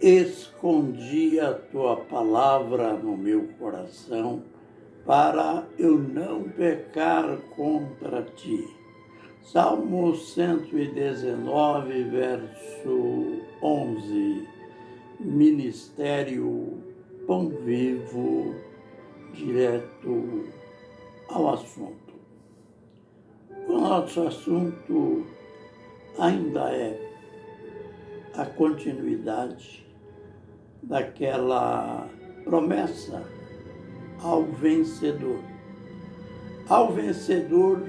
Escondi a tua palavra no meu coração, para eu não pecar contra ti. Salmo 119, verso 11. Ministério Pão Vivo, direto ao assunto. O nosso assunto ainda é a continuidade daquela promessa ao vencedor. Ao vencedor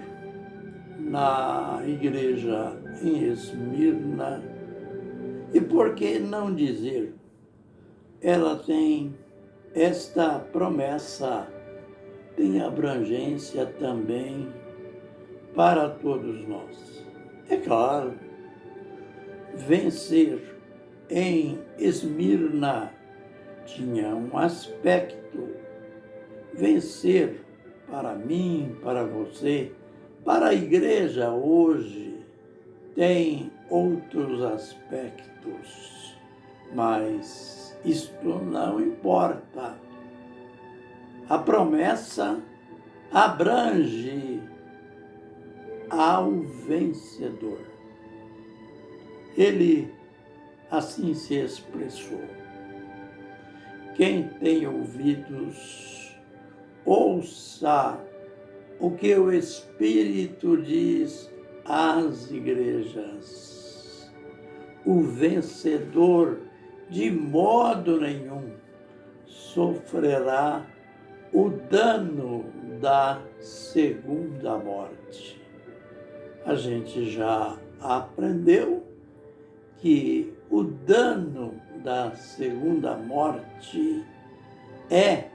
na igreja em Esmirna. E por que não dizer? Ela tem esta promessa, tem abrangência também para todos nós. É claro, vencer em Esmirna tinha um aspecto. Vencer para mim, para você, para a igreja hoje, tem outros aspectos, mas isto não importa. A promessa abrange ao vencedor. Ele assim se expressou. Quem tem ouvidos, ouça o que o Espírito diz às igrejas. O vencedor, de modo nenhum, sofrerá o dano da segunda morte. A gente já aprendeu que o dano da segunda morte é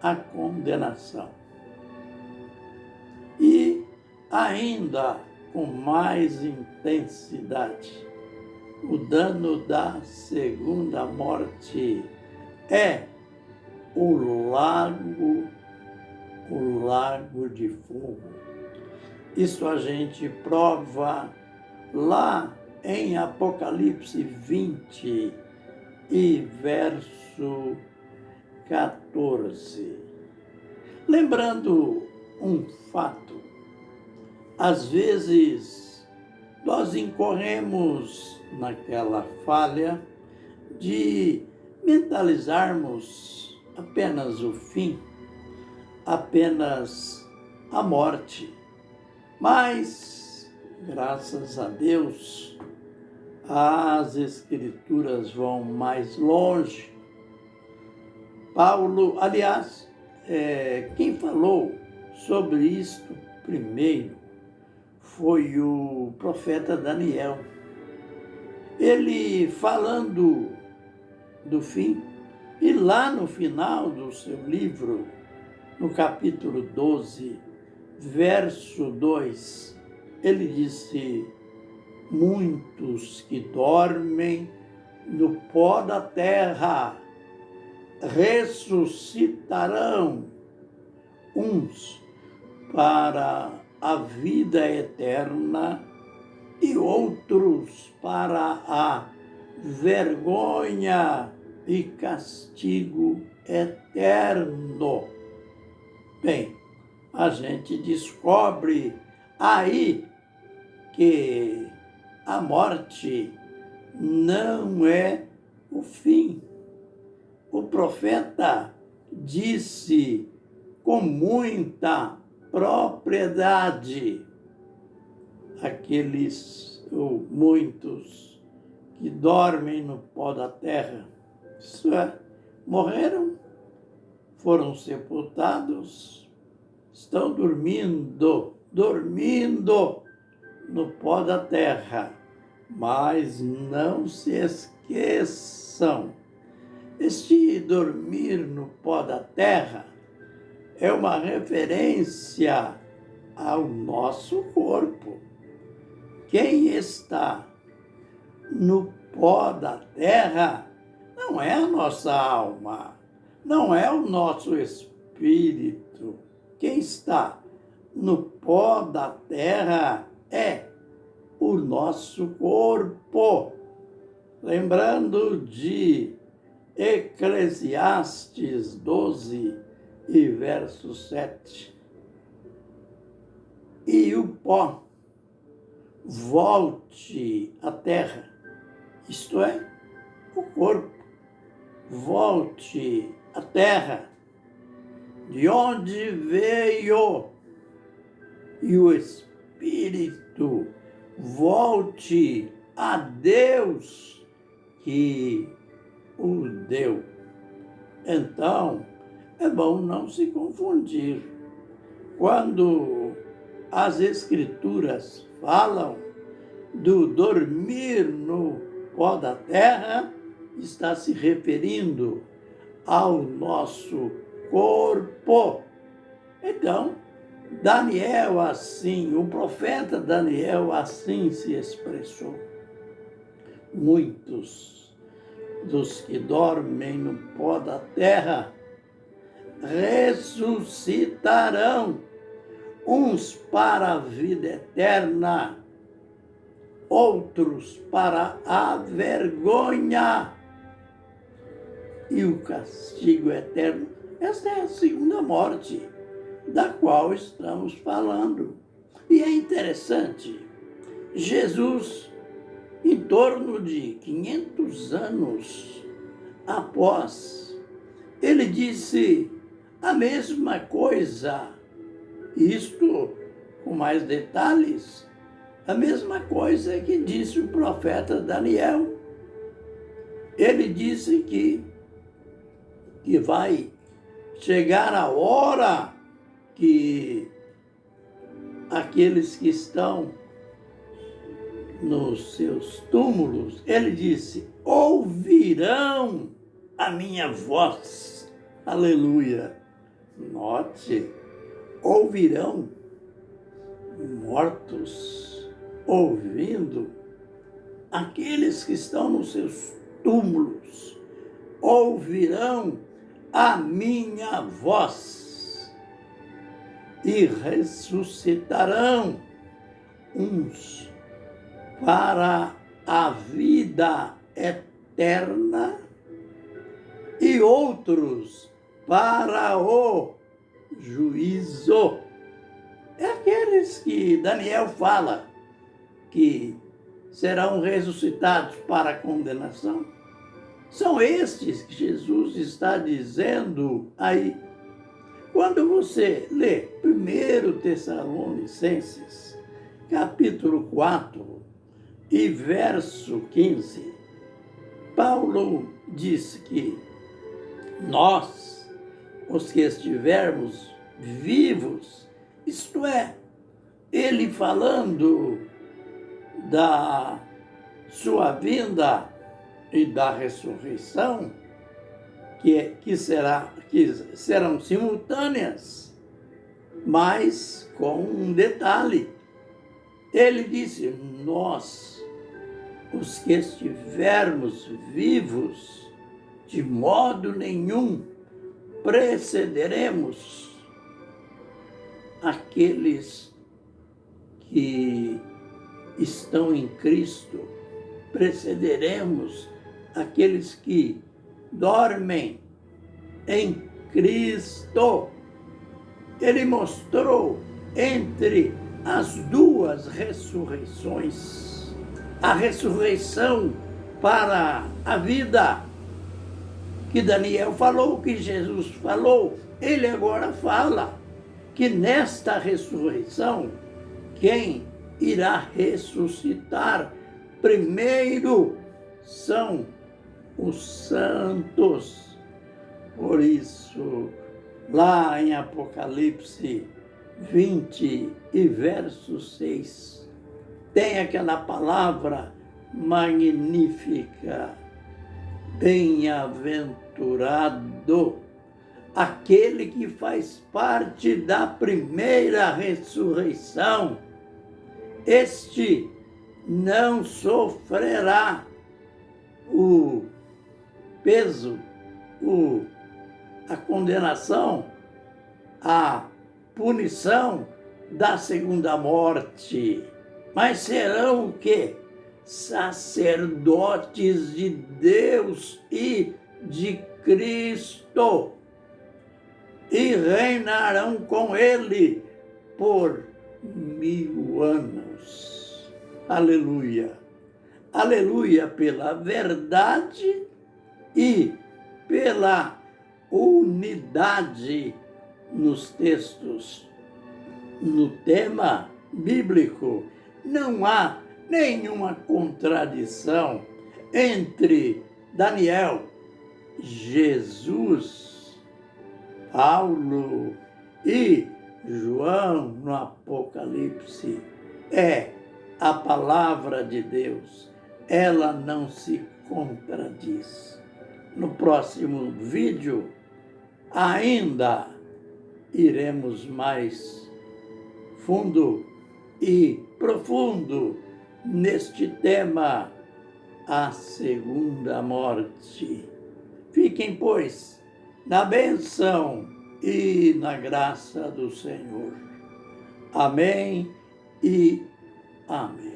a condenação. E ainda com mais intensidade, o dano da segunda morte é o lago de fogo. Isso a gente prova lá em Apocalipse 20 e verso 14. Lembrando um fato, às vezes nós incorremos naquela falha de mentalizarmos apenas o fim, apenas a morte. Mas, graças a Deus, as Escrituras vão mais longe. Paulo, aliás, quem falou sobre isto primeiro foi o profeta Daniel. Ele falando do fim, e lá no final do seu livro, no capítulo 12, verso 2, ele disse: muitos que dormem no pó da terra ressuscitarão, uns para a vida eterna e outros para a vergonha e castigo eterno. Bem, a gente descobre aí que a morte não é o fim. O profeta disse com muita propriedade: aqueles ou muitos que dormem no pó da terra, isso é, morreram, foram sepultados, estão dormindo no pó da terra. Mas não se esqueçam, este dormir no pó da terra é uma referência ao nosso corpo. Quem está no pó da terra não é a nossa alma, não é o nosso espírito. Quem está no pó da terra é o nosso corpo. lembrando de Eclesiastes 12 e verso 7. E o pó volte à terra, isto é, o corpo volte à terra, de onde veio, e o espírito volte a Deus que o deu. Então, é bom não se confundir. Quando as Escrituras falam do dormir no pó da terra, está se referindo ao nosso corpo. Então, Daniel assim, o profeta Daniel assim se expressou. Muitos dos que dormem no pó da terra ressuscitarão, uns para a vida eterna, outros para a vergonha e o castigo eterno. Esta é a segunda morte da qual estamos falando. E é interessante, Jesus, em torno de 500 anos após, ele disse a mesma coisa, isto com mais detalhes, a mesma coisa que disse o profeta Daniel. Ele disse que vai chegar a hora que aqueles que estão nos seus túmulos, ele disse, ouvirão a minha voz. Aleluia. Note, ouvirão mortos, ouvindo aqueles que estão nos seus túmulos, ouvirão a minha voz e ressuscitarão, uns para a vida eterna e outros para o juízo. É aqueles que Daniel fala que serão ressuscitados para a condenação. São estes que Jesus está dizendo aí. Quando você lê 1 Tessalonicenses, capítulo 4 e verso 15, Paulo diz que nós, os que estivermos vivos, isto é, ele falando da sua vinda e da ressurreição, que serão simultâneas, mas com um detalhe. Ele disse, nós, os que estivermos vivos, de modo nenhum precederemos aqueles que estão em Cristo, precederemos aqueles que dormem em Cristo. Ele mostrou entre as duas ressurreições, a ressurreição para a vida, que Daniel falou, que Jesus falou, ele agora fala que nesta ressurreição, quem irá ressuscitar primeiro são os santos. Por isso, lá em Apocalipse 20 e verso 6, tem aquela palavra magnífica, bem-aventurado aquele que faz parte da primeira ressurreição. Este não sofrerá o peso, a condenação, a punição da segunda morte. Mas serão o quê? sacerdotes de Deus e de Cristo, e reinarão com ele por 1000 anos. Aleluia! Aleluia pela verdade e pela unidade nos textos. No tema bíblico, não há nenhuma contradição entre Daniel, Jesus, Paulo e João no Apocalipse. É a palavra de Deus, ela não se contradiz. No próximo vídeo, ainda iremos mais fundo e profundo neste tema, a segunda morte. Fiquem, pois, na bênção e na graça do Senhor. Amém e amém.